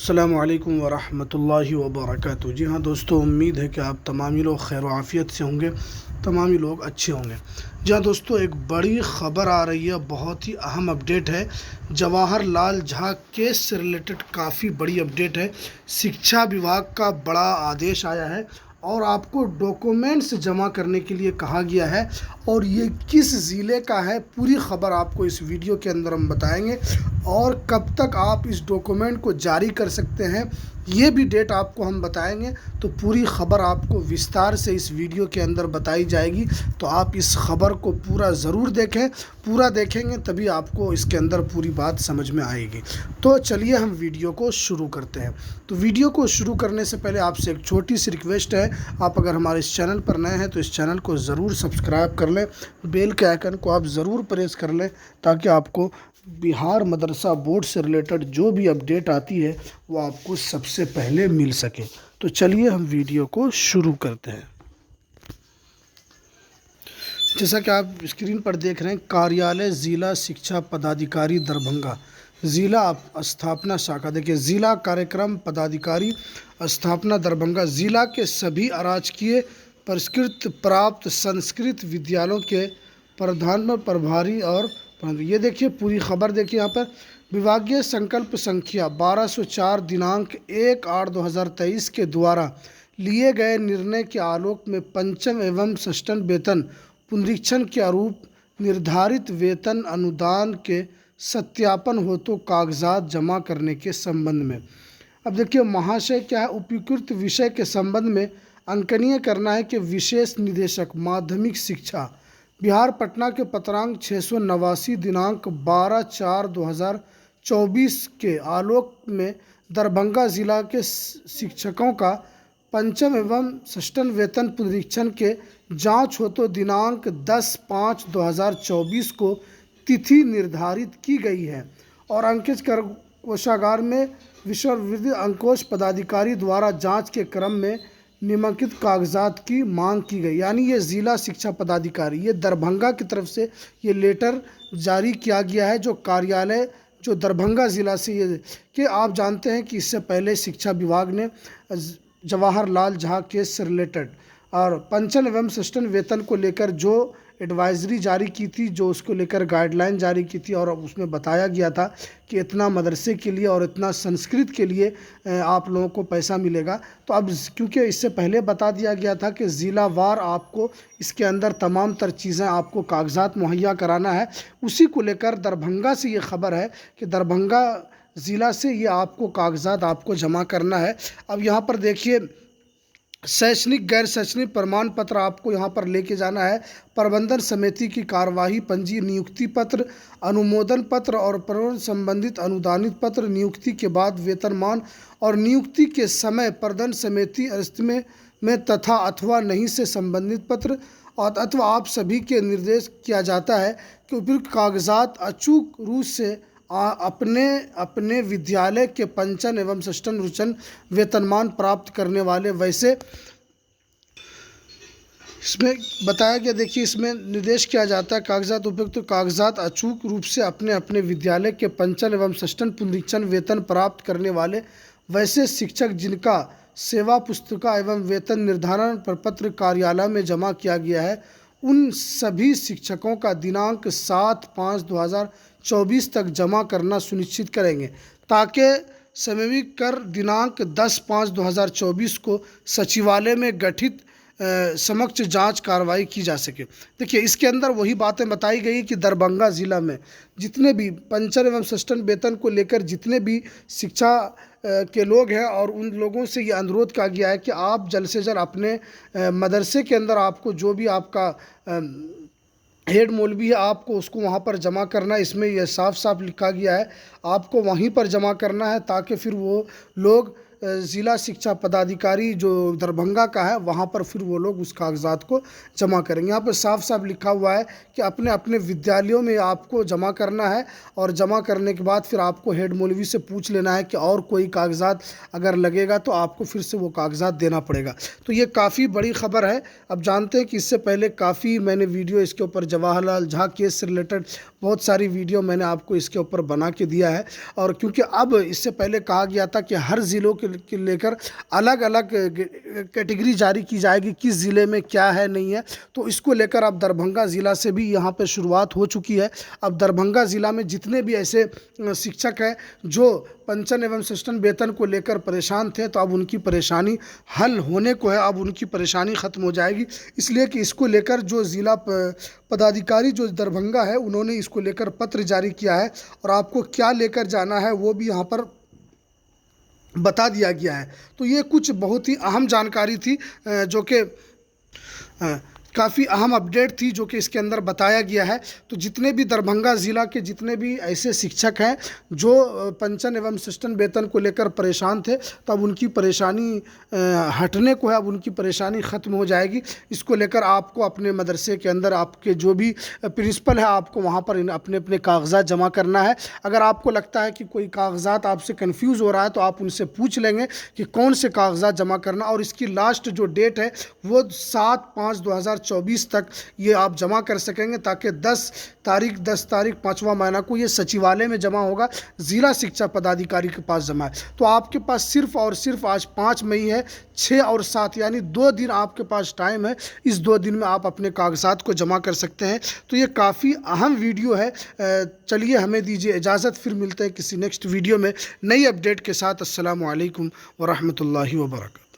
अस्सलामु अलैकुम वरहमतुल्लाहि वबरकातुहू। जी हाँ दोस्तों, उम्मीद है कि आप तमाम ही लोग खैर आफ़ियत से होंगे, तमाम ही लोग अच्छे होंगे। जी हाँ दोस्तों, एक बड़ी ख़बर आ रही है, बहुत ही अहम अपडेट है। जवाहर लाल झा केस से रिलेटेड काफ़ी बड़ी अपडेट है। शिक्षा विभाग का बड़ा आदेश आया है और आपको डॉक्यूमेंट्स जमा करने के लिए कहा गया है और ये किस ज़िले का है, पूरी ख़बर आपको इस वीडियो के अंदर हम बताएंगे और कब तक आप इस डॉक्यूमेंट को जारी कर सकते हैं ये भी डेट आपको हम बताएंगे। तो पूरी ख़बर आपको विस्तार से इस वीडियो के अंदर बताई जाएगी, तो आप इस ख़बर को पूरा ज़रूर देखें। पूरा देखेंगे तभी आपको इसके अंदर पूरी बात समझ में आएगी। तो चलिए हम वीडियो को शुरू करते हैं। तो वीडियो को शुरू करने से पहले आपसे एक छोटी सी रिक्वेस्ट है, आप अगर हमारे इस चैनल पर नए हैं तो इस चैनल को ज़रूर सब्सक्राइब कर लें, बेल के आइकन को आप ज़रूर प्रेस कर लें ताकि आपको बिहार मदरसा बोर्ड से रिलेटेड जो भी अपडेट आती है वो आपको सबसे पहले मिल सके। तो चलिए हम वीडियो को शुरू करते हैं। जैसा कि आप स्क्रीन पर देख रहे हैं, कार्यालय ज़िला शिक्षा पदाधिकारी दरभंगा, ज़िला स्थापना शाखा। देखिए, ज़िला कार्यक्रम पदाधिकारी स्थापना दरभंगा, ज़िला के सभी अराजकीय पुरस्कृत प्राप्त संस्कृत विद्यालयों के प्रधान प्रभारी और ये देखिए पूरी खबर देखिए यहाँ पर। विभागीय संकल्प संख्या 1204 दिनांक 1/8/2023 के द्वारा लिए गए निर्णय के आलोक में पंचम एवं षष्ठम वेतन पुनरीक्षण के अनुरूप निर्धारित वेतन अनुदान के सत्यापन हेतु कागजात जमा करने के संबंध में। अब देखिए महाशय क्या है, उपयुक्त विषय के संबंध में अंकनीय करना है कि विशेष निदेशक माध्यमिक शिक्षा बिहार पटना के पत्रांक 689 दिनांक 12/4/2024 के आलोक में दरभंगा जिला के शिक्षकों का पंचम एवं षष्ठम वेतन पुनरीक्षण के जांच हो तो दिनांक 10/5/2024 को तिथि निर्धारित की गई है और अंकित कर कोषागार में विश्वविद्यालय अंकोश पदाधिकारी द्वारा जांच के क्रम में निम्नलिखित कागजात की मांग की गई। यानी ये ज़िला शिक्षा पदाधिकारी, ये दरभंगा की तरफ से ये लेटर जारी किया गया है, जो कार्यालय जो दरभंगा ज़िला से ये कि आप जानते हैं कि इससे पहले शिक्षा विभाग ने जवाहरलाल झा केस से रिलेटेड और पंचम एवं षष्ठम वेतन को लेकर जो एडवाइजरी जारी की थी, जो उसको लेकर गाइडलाइन जारी की थी और उसमें बताया गया था कि इतना मदरसे के लिए और इतना संस्कृत के लिए आप लोगों को पैसा मिलेगा। तो अब क्योंकि इससे पहले बता दिया गया था कि ज़िलावार आपको इसके अंदर तमाम तर चीज़ें आपको कागजात मुहैया कराना है, उसी को लेकर दरभंगा से ये खबर है कि दरभंगा ज़िला से ये आपको कागजात आपको जमा करना है। अब यहाँ पर देखिए, शैक्षणिक गैर शैक्षणिक प्रमाण पत्र आपको यहाँ पर लेके जाना है, प्रबंधन समिति की कार्यवाही पंजी, नियुक्ति पत्र, अनुमोदन पत्र और प्रबंधन संबंधित अनुदानित पत्र, नियुक्ति के बाद वेतनमान और नियुक्ति के समय प्रबंधन समिति में तथा अथवा नहीं से संबंधित पत्र और अथवा आप सभी के निर्देश किया जाता है कि उपयुक्त कागजात अचूक रूप से अपने विद्यालय के पंचम एवं षष्ठम रुचन वेतनमान प्राप्त करने वाले वैसे इसमें बताया गया। देखिए, इसमें निर्देश किया जाता है कागजात उपयुक्त कागजात अचूक रूप से अपने अपने विद्यालय के पंचम एवं षष्ठम पुनरीक्षण वेतन प्राप्त करने वाले वैसे शिक्षक जिनका सेवा पुस्तिका एवं वेतन निर्धारण प्रपत्र कार्यालय में जमा किया गया है, उन सभी शिक्षकों का दिनांक 7/5/2024 तक जमा करना सुनिश्चित करेंगे ताकि समयिक कर दिनांक 10/5/2024 को सचिवालय में गठित समक्ष जांच कार्रवाई की जा सके। देखिए, इसके अंदर वही बातें बताई गई कि दरभंगा ज़िला में जितने भी पंचम एवं षष्ठम वेतन को लेकर जितने भी शिक्षा के लोग हैं और उन लोगों से ये अनुरोध किया गया है कि आप जल्द से जल्द अपने मदरसे के अंदर आपको जो भी आपका हेड मौलवी है आपको उसको वहाँ पर जमा करना है। इसमें यह साफ साफ लिखा गया है आपको वहीं पर जमा करना है ताकि फिर वो लोग ज़िला शिक्षा पदाधिकारी जो दरभंगा का है वहाँ पर फिर वो लोग उस कागज़ात को जमा करेंगे। यहाँ पर साफ साफ लिखा हुआ है कि अपने अपने विद्यालयों में आपको जमा करना है, और जमा करने के बाद फिर आपको हेड मौलवी से पूछ लेना है कि और कोई कागज़ात अगर लगेगा तो आपको फिर से वो कागज़ात देना पड़ेगा। तो ये काफ़ी बड़ी खबर है। अब जानते हैं कि इससे पहले काफ़ी मैंने वीडियो इसके ऊपर जवाहरलाल जहाँ केस से रिलेटेड बहुत सारी वीडियो मैंने आपको इसके ऊपर बना के दिया है, और क्योंकि अब इससे पहले कहा गया था कि हर ज़िलों के लेकर अलग अलग कैटेगरी जारी की जाएगी, किस ज़िले में क्या है नहीं है। तो इसको लेकर अब दरभंगा ज़िला से भी यहाँ पे शुरुआत हो चुकी है। अब दरभंगा ज़िला में जितने भी ऐसे शिक्षक हैं जो पेंशन एवं शिक्षण वेतन को लेकर परेशान थे, तो अब उनकी परेशानी हल होने को है, अब उनकी परेशानी ख़त्म हो जाएगी। इसलिए कि इसको लेकर जो ज़िला पदाधिकारी जो दरभंगा है उन्होंने इसको लेकर पत्र जारी किया है, और आपको क्या लेकर जाना है वो भी यहाँ पर बता दिया गया है। तो ये कुछ बहुत ही अहम जानकारी थी जो कि काफ़ी अहम अपडेट थी जो कि इसके अंदर बताया गया है। तो जितने भी दरभंगा ज़िला के जितने भी ऐसे शिक्षक हैं जो पेंशन एवं शिक्षण वेतन को लेकर परेशान थे, तो अब उनकी परेशानी हटने को है, अब उनकी परेशानी ख़त्म हो जाएगी। इसको लेकर आपको अपने मदरसे के अंदर आपके जो भी प्रिंसिपल है आपको वहाँ पर अपने अपने कागज़ात जमा करना है। अगर आपको लगता है कि कोई कागज़ात आपसे कन्फ्यूज़ हो रहा है तो आप उनसे पूछ लेंगे कि कौन से कागज़ात जमा करना, और इसकी लास्ट जो डेट है वो 7/5/2024 तक ये आप जमा कर सकेंगे, ताकि 10 तारीख 5वां महीना को ये सचिवालय में जमा होगा, ज़िला शिक्षा पदाधिकारी के पास जमा है। तो आपके पास सिर्फ और सिर्फ आज 5 मई है, 6 और 7 यानी 2 दिन आपके पास टाइम है। इस 2 दिन में आप अपने कागजात को जमा कर सकते हैं। तो ये काफ़ी अहम वीडियो है। चलिए हमें दीजिए इजाज़त, फिर मिलते हैं किसी नेक्स्ट वीडियो में नई अपडेट के साथ। अस्सलामु अलैकुम व रहमतुल्लाहि व बरकातहू।